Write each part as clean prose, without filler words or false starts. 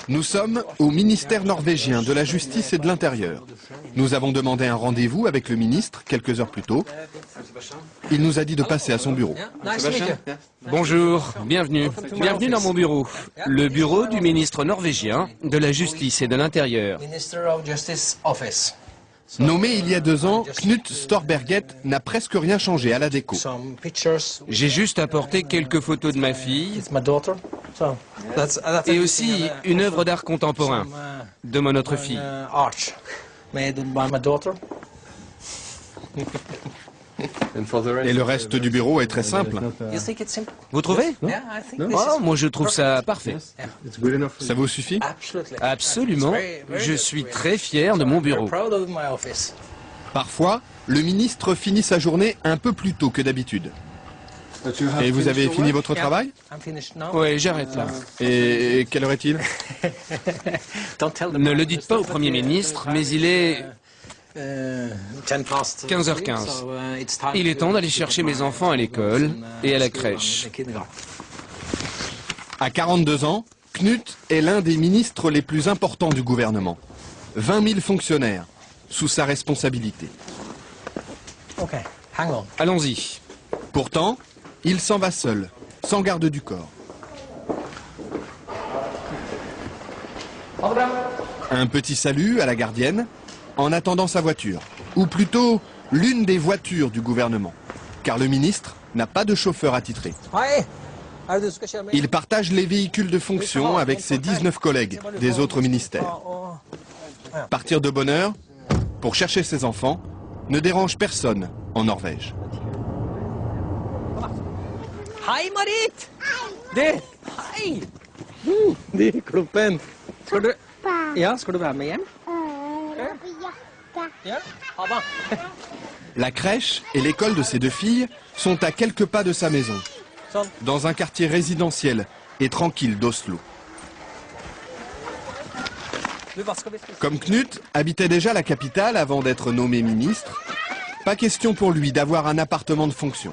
Nous sommes au ministère norvégien de la Justice et de l'Intérieur. Nous avons demandé un rendez-vous avec le ministre quelques heures plus tôt. Il nous a dit de passer à son bureau. Bonjour, bienvenue. Bienvenue dans mon bureau. Le bureau du ministre norvégien de la Justice et de l'Intérieur. Nommé il y a 2 ans, Knut Storberget n'a presque rien changé à la déco. J'ai juste apporté quelques photos de ma fille et aussi une œuvre d'art contemporain de mon autre fille. Et le reste du bureau est très simple. Vous trouvez? Oh, moi je trouve ça parfait. Ça vous suffit? Absolument. Je suis très fier de mon bureau. Parfois, le ministre finit sa journée un peu plus tôt que d'habitude. Et vous avez fini votre travail? Oui, j'arrête là. Et quelle heure est-il? Ne le dites pas au Premier ministre, mais il est 15h15. Il est temps d'aller chercher mes enfants à l'école et à la crèche. À 42 ans, Knut est l'un des ministres les plus importants du gouvernement. 20 000 fonctionnaires sous sa responsabilité. Allons-y. Pourtant, il s'en va seul, sans garde du corps. Un petit salut à la gardienne en attendant sa voiture, ou plutôt l'une des voitures du gouvernement, car le ministre n'a pas de chauffeur attitré. Il partage les véhicules de fonction avec ses 19 collègues des autres ministères. Partir de bonne heure pour chercher ses enfants ne dérange personne en Norvège. Hei, Marit! Hei! De kloppen. Skal du være med hjem? Ja. Ha det. La crèche et l'école de ses 2 filles sont à quelques pas de sa maison, dans un quartier résidentiel et tranquille d'Oslo. Comme Knut habitait déjà la capitale avant d'être nommé ministre, pas question pour lui d'avoir un appartement de fonction.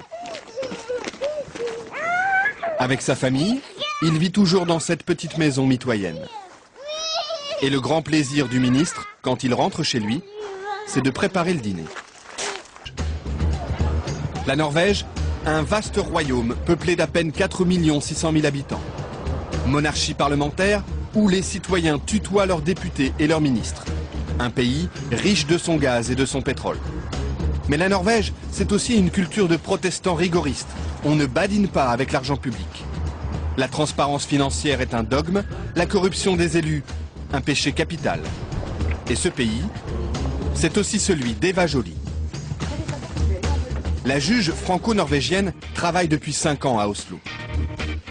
Avec sa famille, il vit toujours dans cette petite maison mitoyenne. Et le grand plaisir du ministre, quand il rentre chez lui, c'est de préparer le dîner. La Norvège, un vaste royaume peuplé d'à peine 4 600 000 habitants. Monarchie parlementaire où les citoyens tutoient leurs députés et leurs ministres. Un pays riche de son gaz et de son pétrole. Mais la Norvège, c'est aussi une culture de protestants rigoristes. On ne badine pas avec l'argent public. La transparence financière est un dogme, la corruption des élus, un péché capital. Et ce pays, c'est aussi celui d'Eva Joly. La juge franco-norvégienne travaille depuis 5 ans à Oslo.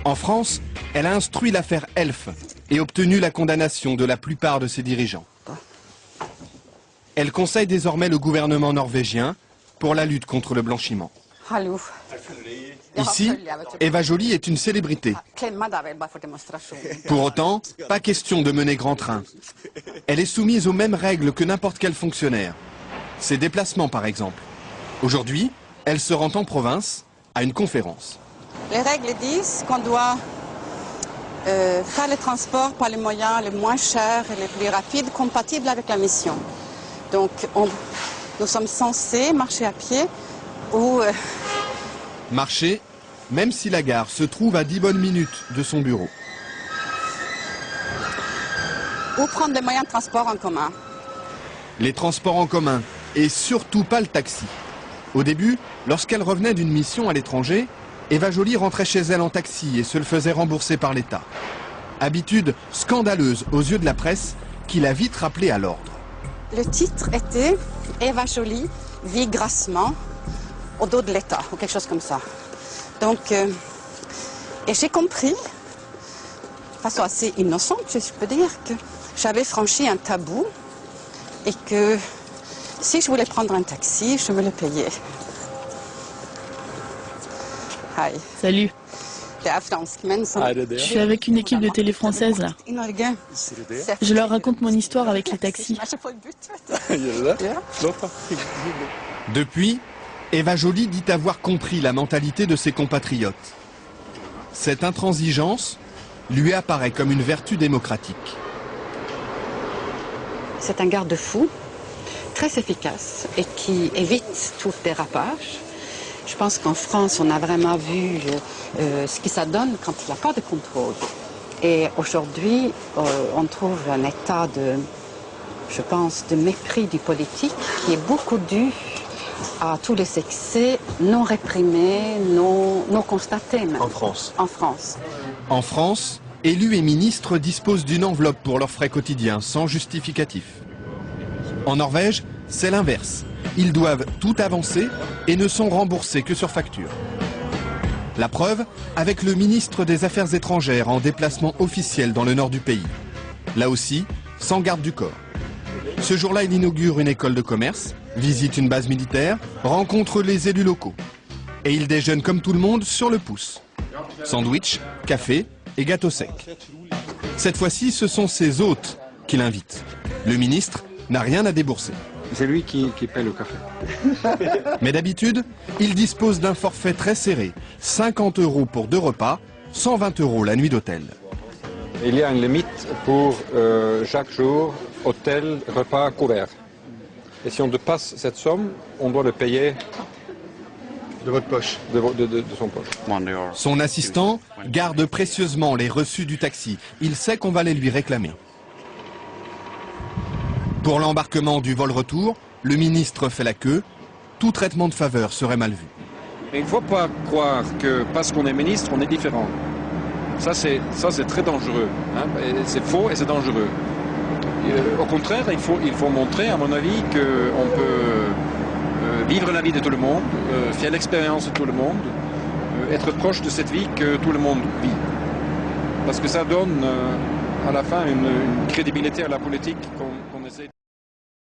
En France, elle a instruit l'affaire Elf et obtenu la condamnation de la plupart de ses dirigeants. Elle conseille désormais le gouvernement norvégien pour la lutte contre le blanchiment. Ici, Eva Joly est une célébrité. Pour autant, pas question de mener grand train. Elle est soumise aux mêmes règles que n'importe quel fonctionnaire. Ses déplacements, par exemple. Aujourd'hui, elle se rend en province à une conférence. Les règles disent qu'on doit faire les transports par les moyens les moins chers et les plus rapides compatibles avec la mission. Donc, nous sommes censés marcher à pied ou... Marcher, même si la gare se trouve à 10 bonnes minutes de son bureau. Ou prendre les moyens de transport en commun. Les transports en commun, et surtout pas le taxi. Au début, lorsqu'elle revenait d'une mission à l'étranger, Eva Joly rentrait chez elle en taxi et se le faisait rembourser par l'État. Habitude scandaleuse aux yeux de la presse qui l'a vite rappelée à l'ordre. Le titre était « Eva Joly vit grassement au dos de l'État » ou quelque chose comme ça. Donc, et j'ai compris, de façon assez innocente, je peux dire, que j'avais franchi un tabou et que si je voulais prendre un taxi, je me le payais. Hi. Salut. Je Je suis avec une équipe de télé française là. Je leur raconte mon histoire avec les taxis. Depuis, Eva Joly dit avoir compris la mentalité de ses compatriotes. Cette intransigeance lui apparaît comme une vertu démocratique. C'est un garde-fou très efficace et qui évite tout dérapage. Je pense qu'en France, on a vraiment vu ce que ça donne quand il n'y a pas de contrôle. Et aujourd'hui, on trouve un état je pense, de mépris du politique qui est beaucoup dû à tous les excès non réprimés, non constatés même. En France. En France. En France, élus et ministres disposent d'une enveloppe pour leurs frais quotidiens, sans justificatif. En Norvège, c'est l'inverse. Ils doivent tout avancer et ne sont remboursés que sur facture. La preuve, avec le ministre des Affaires étrangères en déplacement officiel dans le nord du pays. Là aussi, sans garde du corps. Ce jour-là, il inaugure une école de commerce, visite une base militaire, rencontre les élus locaux. Et il déjeune comme tout le monde sur le pouce. Sandwich, café et gâteau sec. Cette fois-ci, ce sont ses hôtes qui l'invitent. Le ministre n'a rien à débourser. C'est lui qui paie le café. Mais d'habitude, il dispose d'un forfait très serré. 50 € pour 2 repas, 120 € la nuit d'hôtel. Il y a une limite pour chaque jour, hôtel, repas, couvert. Et si on dépasse cette somme, on doit le payer de votre poche. De son poche. Son assistant garde précieusement les reçus du taxi. Il sait qu'on va les lui réclamer. Pour l'embarquement du vol retour, le ministre fait la queue. Tout traitement de faveur serait mal vu. Il ne faut pas croire que parce qu'on est ministre, on est différent. Ça, c'est très dangereux. Hein. C'est faux et c'est dangereux. Au contraire, il faut montrer, à mon avis, qu'on peut vivre la vie de tout le monde, faire l'expérience de tout le monde, être proche de cette vie que tout le monde vit. Parce que ça donne à la fin une crédibilité à la politique qu'on essaie.